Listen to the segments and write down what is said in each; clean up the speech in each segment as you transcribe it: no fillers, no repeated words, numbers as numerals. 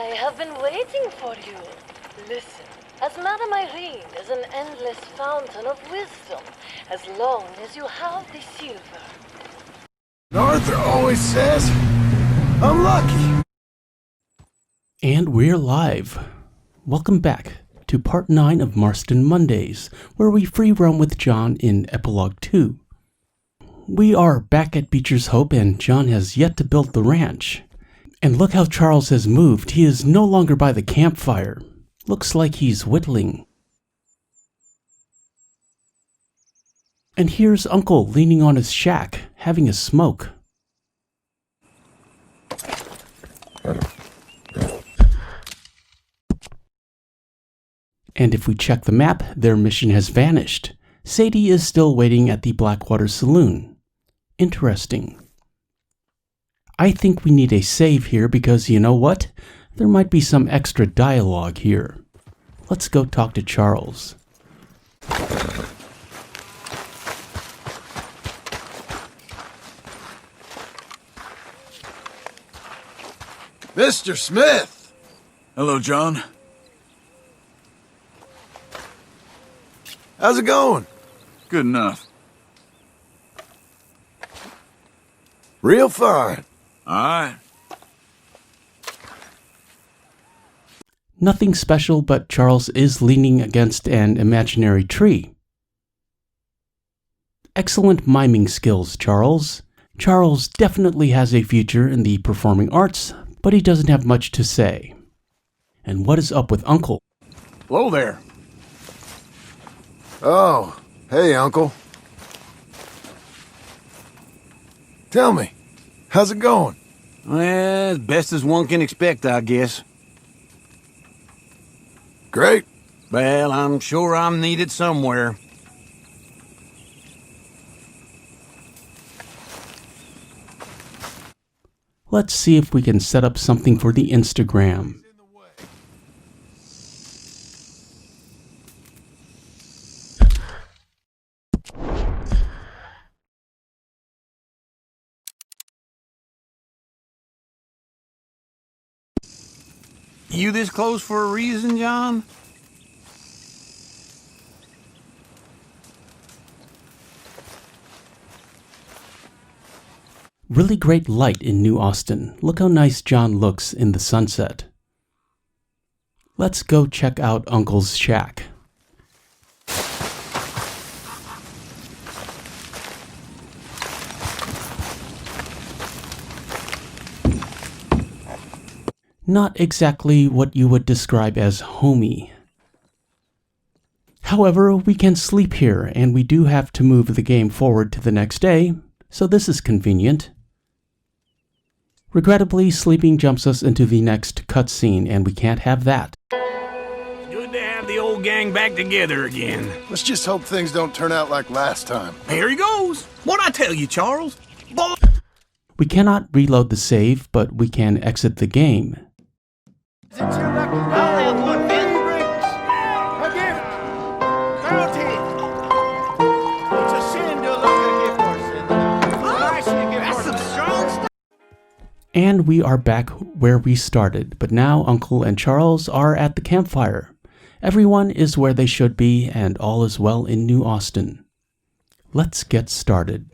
I have been waiting for you. Listen, as Madame Irene is an endless fountain of wisdom, as long as you have the silver. Arthur always says, I'm lucky. And we're live. Welcome back to part 9 of Marston Mondays, where we free roam with John in Epilogue 2. We are back at Beecher's Hope, and John has yet to build the ranch. And look how Charles has moved. He is no longer by the campfire. Looks like he's whittling. And here's Uncle leaning on his shack, having a smoke. And if we check the map, their mission has vanished. Sadie is still waiting at the Blackwater Saloon. Interesting. I think we need a save here because you know what? There might be some extra dialogue here. Let's go talk to Charles. Mr. Smith! Hello, John. How's it going? Good enough. Real fine. Alright. Nothing special, but Charles is leaning against an imaginary tree. Excellent miming skills, Charles. Charles definitely has a future in the performing arts, but he doesn't have much to say. And what is up with Uncle? Hello there. Oh, hey, Uncle. Tell me, how's it going? Well, as best as one can expect, I guess. Great. Well, I'm sure I'm needed somewhere. Let's see if we can set up something for the Instagram. You this close for a reason, John? Really great light in New Austin. Look how nice John looks in the sunset. Let's go check out Uncle's shack. Not exactly what you would describe as homey. However, we can sleep here, and we do have to move the game forward to the next day, so this is convenient. Regrettably, sleeping jumps us into the next cutscene, and we can't have that. Good to have the old gang back together again. Let's just hope things don't turn out like last time. Here he goes. What'd I tell you, Charles? Boy. We cannot reload the save, but we can exit the game. I'll have one, Ben. A gift. Bounty. It's a sin to look at a gift horse. Nice gift horse. That's some strong stuff. And we are back where we started, but now Uncle and Charles are at the campfire. Everyone is where they should be, and all is well in New Austin. Let's get started.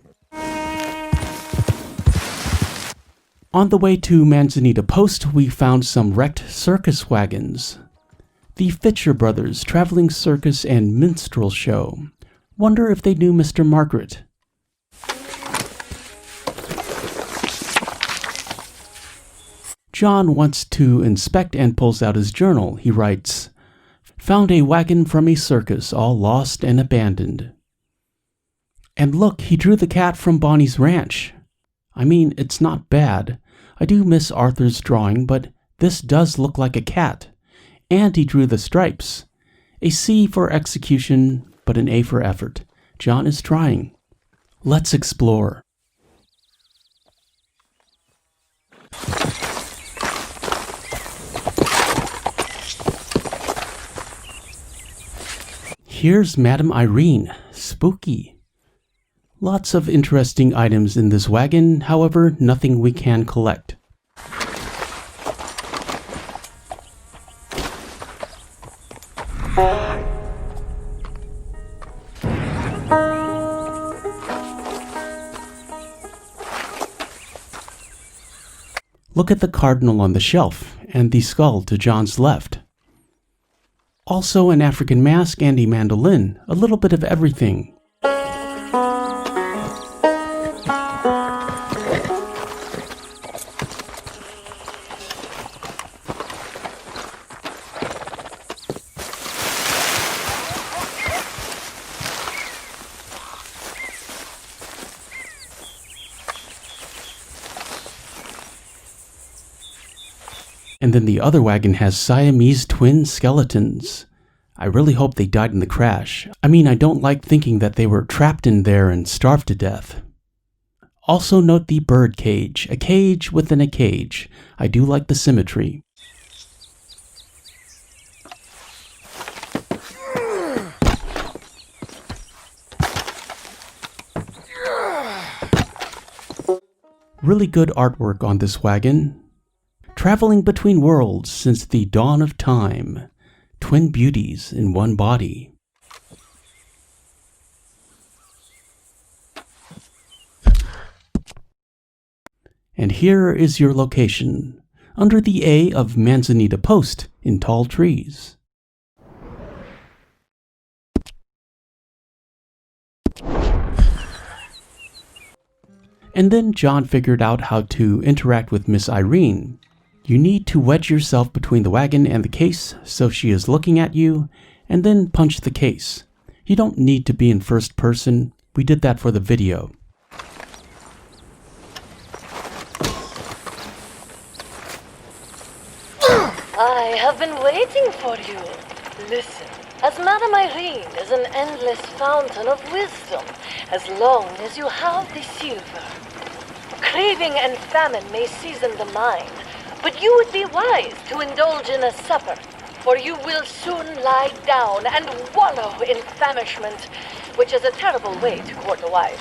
On the way to Manzanita Post, we found some wrecked circus wagons. The Fitcher Brothers Traveling Circus and Minstrel Show. Wonder if they knew Mr. Margaret. John wants to inspect and pulls out his journal. He writes, "Found a wagon from a circus, all lost and abandoned." And look, he drew the cat from Bonnie's ranch. I mean, it's not bad. I do miss Arthur's drawing, but this does look like a cat. And he drew the stripes. A C for execution, but an A for effort. John is trying. Let's explore. Here's Madame Irene. Spooky. Lots of interesting items in this wagon, however, nothing we can collect. Look at the cardinal on the shelf and the skull to John's left. Also an African mask and a mandolin, a little bit of everything. And then the other wagon has Siamese twin skeletons. I really hope they died in the crash. I mean, I don't like thinking that they were trapped in there and starved to death. Also note the bird cage, a cage within a cage. I do like the symmetry. Really good artwork on this wagon. Traveling between worlds since the dawn of time. Twin beauties in one body. And here is your location, under the A of Manzanita Post in tall trees. And then John figured out how to interact with Miss Irene. You need to wedge yourself between the wagon and the case so she is looking at you, and then punch the case. You don't need to be in first person. We did that for the video. I have been waiting for you. Listen, as Madame Irene is an endless fountain of wisdom, as long as you have the silver. Craving and famine may season the mind, but you would be wise to indulge in a supper, for you will soon lie down and wallow in famishment, which is a terrible way to court a wife.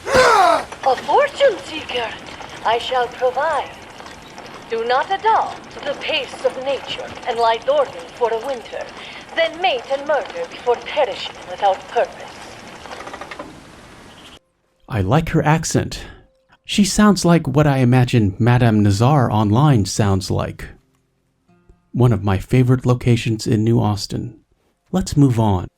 A fortune seeker, I shall provide. Do not adopt the pace of nature and lie dormant for a winter, then mate and murder before perishing without purpose. I like her accent. She sounds like what I imagine Madame Nazar online sounds like. One of my favorite locations in New Austin. Let's move on.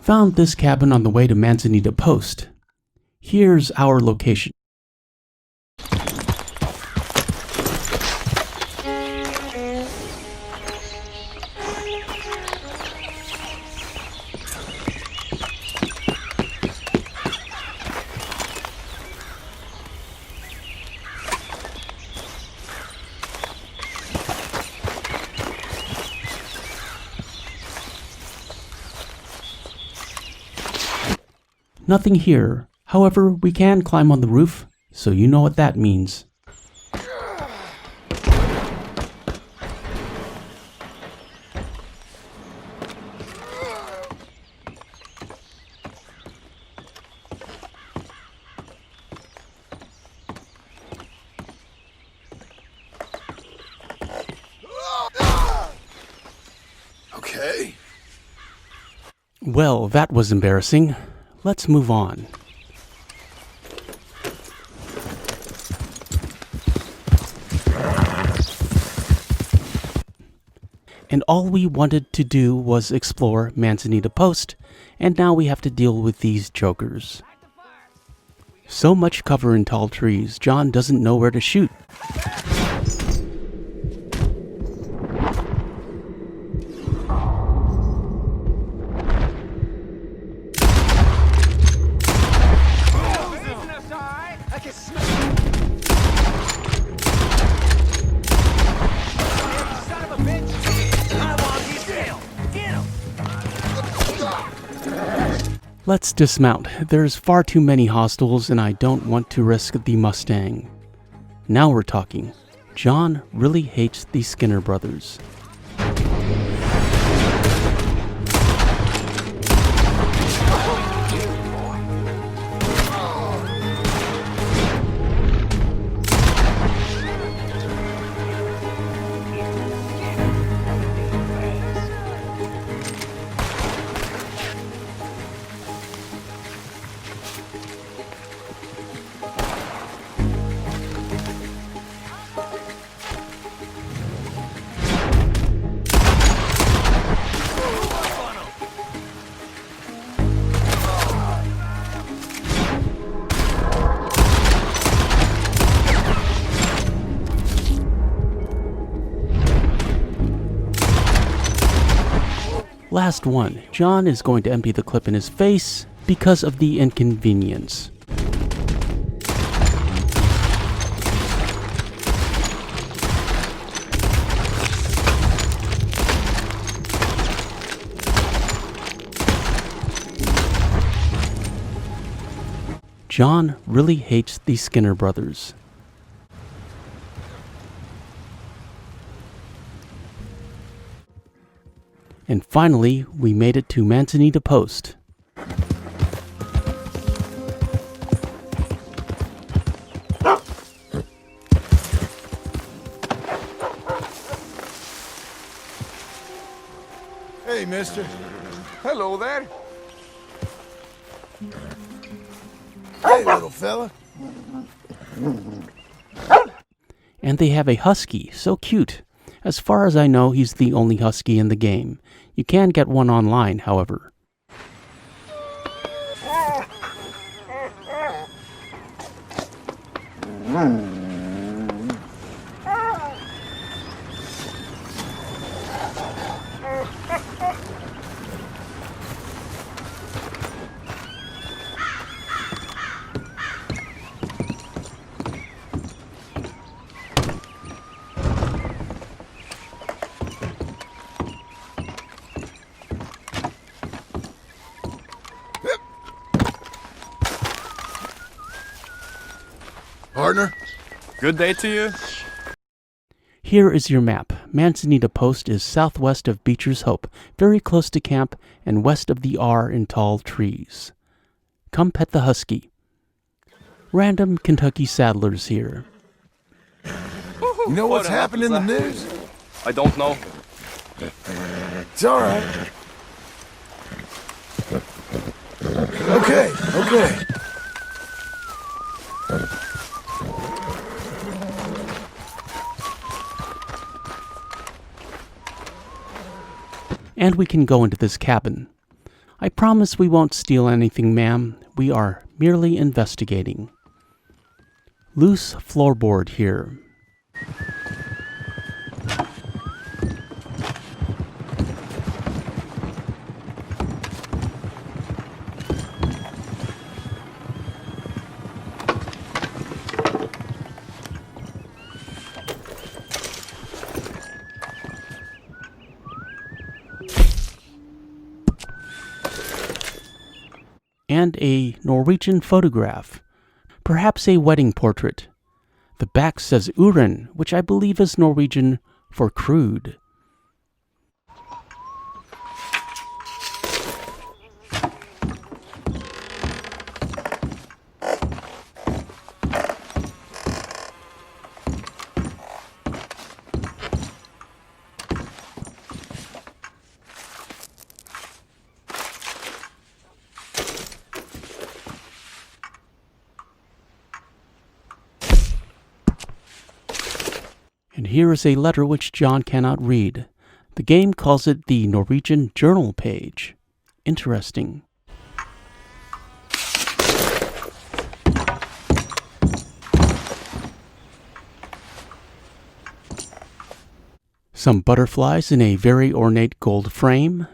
Found this cabin on the way to Manzanita Post. Here's our location. Nothing here. However, we can climb on the roof, so you know what that means. Okay. Well, that was embarrassing. Let's move on. And all we wanted to do was explore Manzanita Post, and now we have to deal with these jokers. So much cover in tall trees, John doesn't know where to shoot. Let's dismount. There's far too many hostiles and I don't want to risk the Mustang. Now we're talking. John really hates the Skinner brothers. Last one. John is going to empty the clip in his face because of the inconvenience. John really hates the Skinner brothers. And finally, we made it to Manzanita Post. Hey, mister. Hello there. Hey, little fella. And they have a husky, so cute. As far as I know, he's the only husky in the game. You can get one online, however. Partner? Good day to you. Here is your map. Manzanita Post is southwest of Beecher's Hope, very close to camp, and west of the R in tall trees. Come pet the husky. Random Kentucky Saddlers here. You know what's happened in the news? I don't know. It's all right. Okay. And we can go into this cabin. I promise we won't steal anything, ma'am. We are merely investigating. Loose floorboard here. And a Norwegian photograph, perhaps a wedding portrait. The back says Irene, which I believe is Norwegian for crude. And here is a letter which John cannot read. The game calls it the Norwegian journal page. Interesting. Some butterflies in a very ornate gold frame.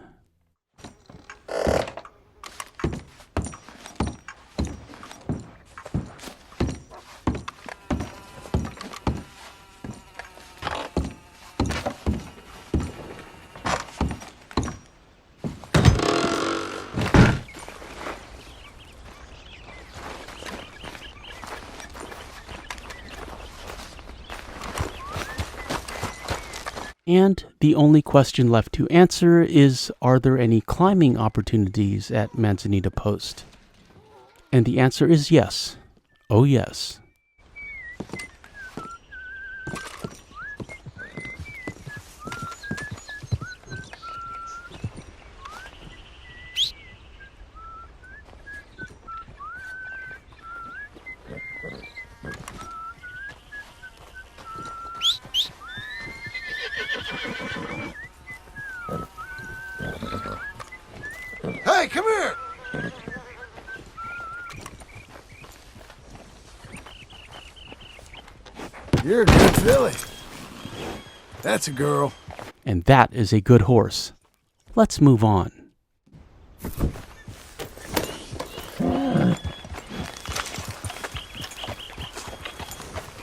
And the only question left to answer is, are there any climbing opportunities at Manzanita Post? And the answer is yes. Oh yes. Hey, come here! You're a good filly. That's a girl. And that is a good horse. Let's move on.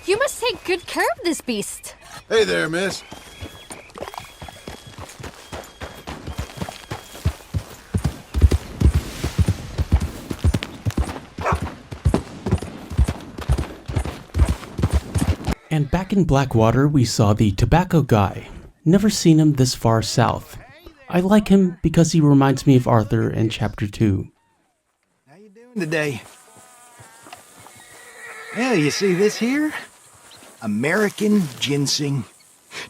You must take good care of this beast. Hey there, miss. And back in Blackwater, we saw the tobacco guy. Never seen him this far south. I like him because he reminds me of Arthur in Chapter 2. How you doing today? Well, you see this here? American ginseng.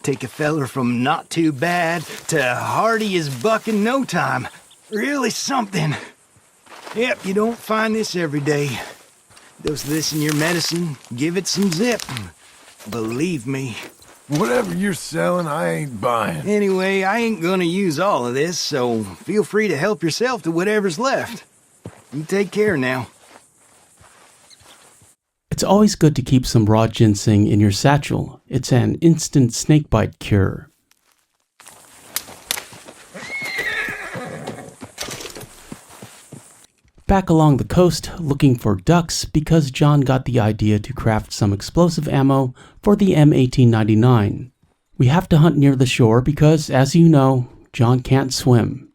Take a feller from not too bad to hardy as buck in no time. Really something. Yep, you don't find this every day. Dose this in your medicine, give it some zip. Believe me. Whatever you're selling, I ain't buying. Anyway, I ain't gonna use all of this, so feel free to help yourself to whatever's left. You take care now. It's always good to keep some raw ginseng in your satchel. It's an instant snakebite cure. Back along the coast looking for ducks because John got the idea to craft some explosive ammo for the M1899. We have to hunt near the shore because, as you know, John can't swim.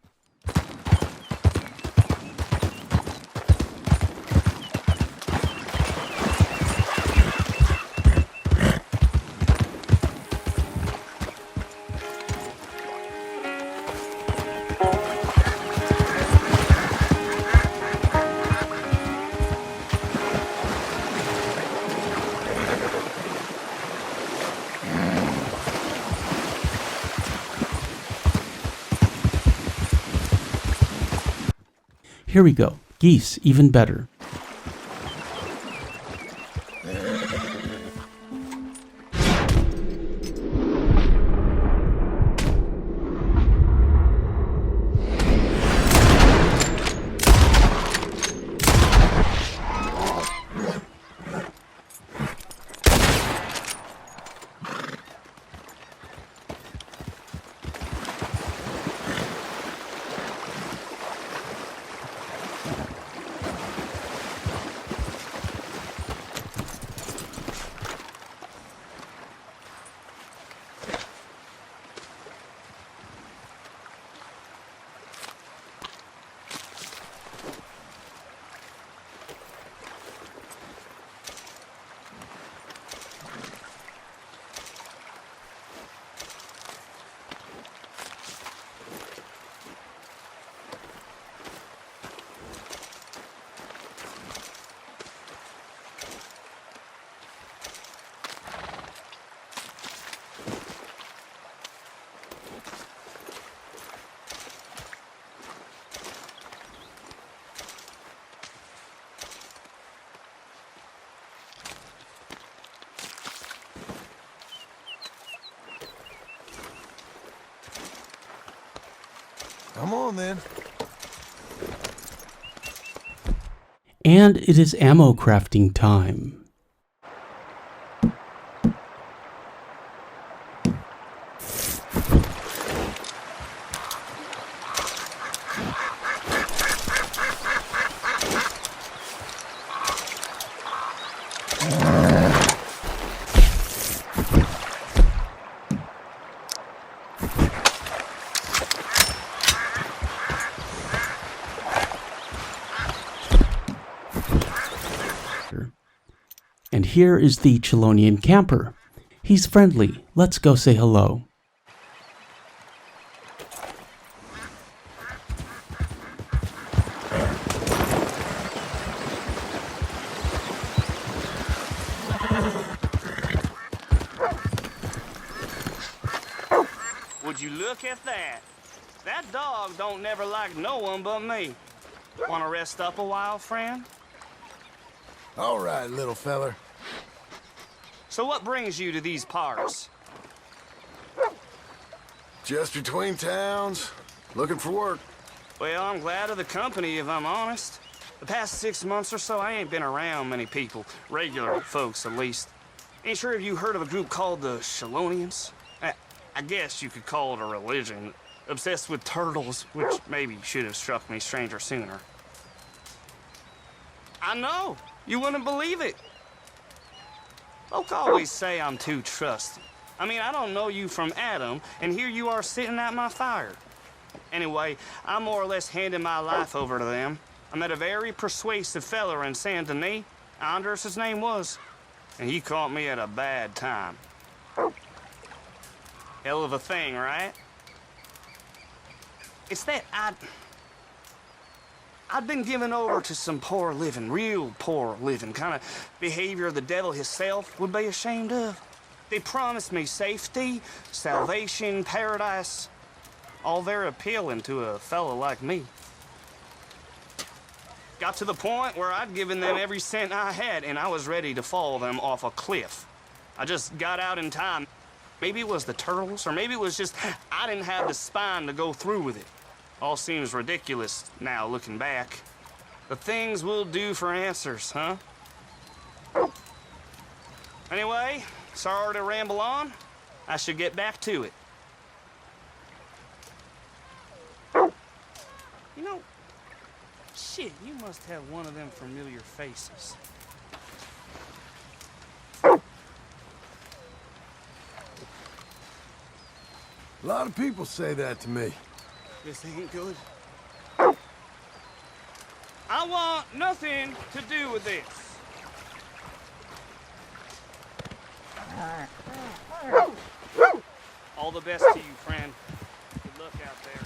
Here we go. Geese, even better. Come on, then. And it is ammo crafting time. And here is the Chelonian camper. He's friendly. Let's go say hello. Would you look at that? That dog don't never like no one but me. Wanna rest up a while, friend? All right, little feller. So what brings you to these parts? Just between towns, looking for work. Well, I'm glad of the company, if I'm honest. The past 6 months or so, I ain't been around many people. Regular folks, at least. Ain't sure if you heard of a group called the Chelonians? I guess you could call it a religion. obsessed with turtles, which maybe should have struck me stranger sooner. I know, you wouldn't believe it. Folk always say I'm too trusting. I mean, I don't know you from Adam, and here you are sitting at my fire. Anyway, I'm more or less handing my life over to them. I met a very persuasive fella in Saint Denis. Anders, his name was. And he caught me at a bad time. Hell of a thing, right? It's that I'd been given over to some poor living, real poor living, kind of behavior the devil himself would be ashamed of. They promised me safety, salvation, paradise, all very appealing to a fellow like me. Got to the point where I'd given them every cent I had, and I was ready to fall them off a cliff. I just got out in time. Maybe it was the turtles, or maybe it was just I didn't have the spine to go through with it. All seems ridiculous now, looking back. The things we'll do for answers, huh? Anyway, sorry to ramble on. I should get back to it. You know, shit, you must have one of them familiar faces. A lot of people say that to me. This ain't good. I want nothing to do with this. All the best to you, friend. Good luck out there.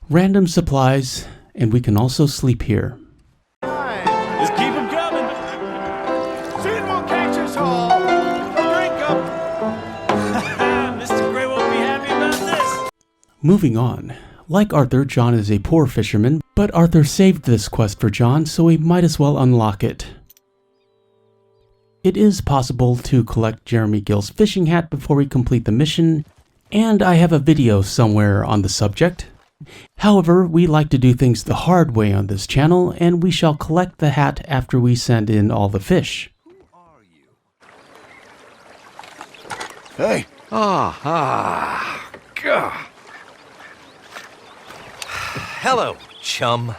Random supplies, and we can also sleep here. Just keep them coming. Soon we'll catch us all. Drink up. Mr. Gray won't be happy about this. Moving on. Like Arthur, John is a poor fisherman, but Arthur saved this quest for John, so he might as well unlock it. It is possible to collect Jeremy Gill's fishing hat before we complete the mission, and I have a video somewhere on the subject. However, we like to do things the hard way on this channel, and we shall collect the hat after we send in all the fish. Hey, God. Hello, chum.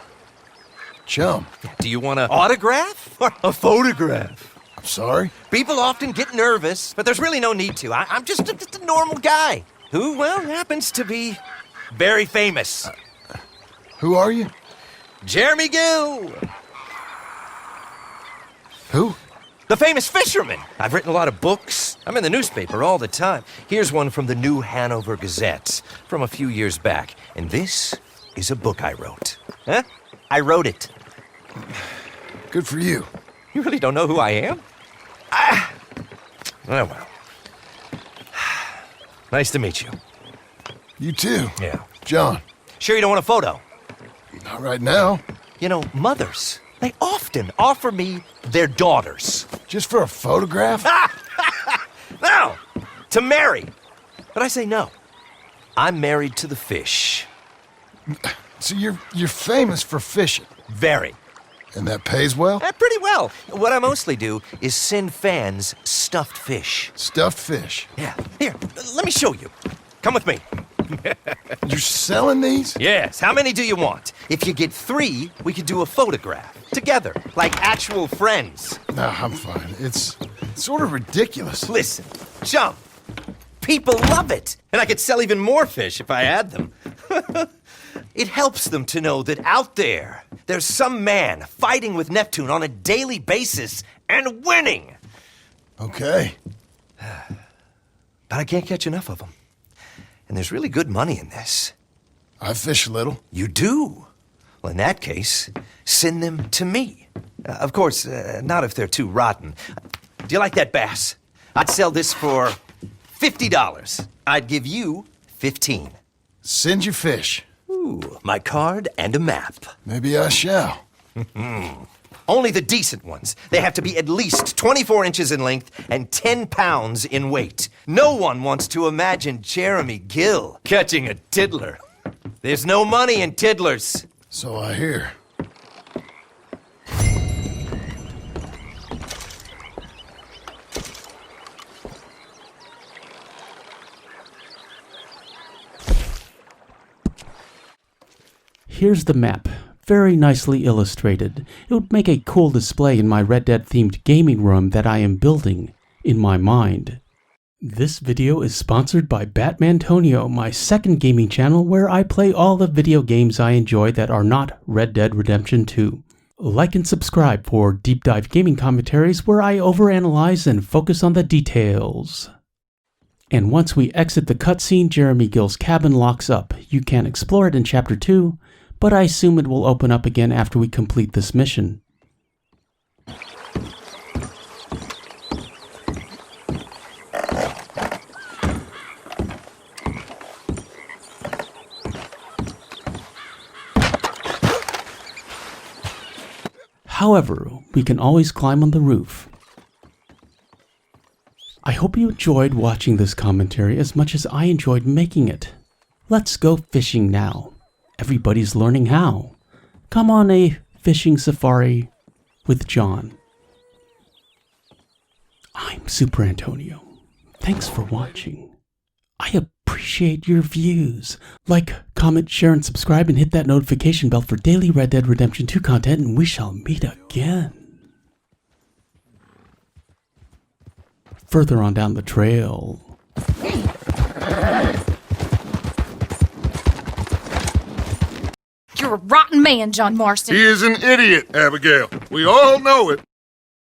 chum. Do you want an autograph or a photograph? I'm sorry? People often get nervous, but there's really no need to. I'm just a normal guy who, well, happens to be very famous. Who are you? Jeremy Gill. Who? The famous fisherman. I've written a lot of books. I'm in the newspaper all the time. Here's one from the New Hanover Gazette from a few years back. And this is a book I wrote. Huh? I wrote it. Good for you. You really don't know who I am? Oh, well. Nice to meet you. You too. Yeah. John. Sure you don't want a photo? Not right now. You know, mothers, they often offer me their daughters. Just for a photograph? No, to marry. But I say no. I'm married to the fish. So you're famous for fishing. Very. And that pays well? Pretty well. What I mostly do is send fans stuffed fish. Stuffed fish. Yeah. Here, let me show you. Come with me. You're selling these? Yes. How many do you want? If you get 3, we could do a photograph. Together. Like actual friends. Nah, I'm fine. It's sort of ridiculous. Listen, chum. People love it. And I could sell even more fish if I had them. It helps them to know that out there, there's some man fighting with Neptune on a daily basis and winning. Okay. But I can't catch enough of them. And there's really good money in this. I fish a little. You do? Well, in that case, send them to me. Of course, not if they're too rotten. Do you like that bass? I'd sell this for $50. I'd give you 15. Send your fish. Ooh, my card and a map. Maybe I shall. Only the decent ones. They have to be at least 24 inches in length and 10 pounds in weight. No one wants to imagine Jeremy Gill catching a tiddler. There's no money in tiddlers. So I hear. Here's the map, very nicely illustrated. It would make a cool display in my Red Dead themed gaming room that I am building in my mind. This video is sponsored by Batmantonio, my second gaming channel where I play all the video games I enjoy that are not Red Dead Redemption 2. Like and subscribe for deep dive gaming commentaries where I overanalyze and focus on the details. And once we exit the cutscene, Jeremy Gill's cabin locks up. You can explore it in Chapter 2, but I assume it will open up again after we complete this mission. However, we can always climb on the roof. I hope you enjoyed watching this commentary as much as I enjoyed making it. Let's go fishing now. Everybody's learning how. Come on a fishing safari with John. I'm Super Antonio. Thanks for watching. I appreciate your views. Like, comment, share, and subscribe, and hit that notification bell for daily Red Dead Redemption 2 content, and we shall meet again. Further on down the trail. You're a rotten man, John Marston. He is an idiot, Abigail. We all know it.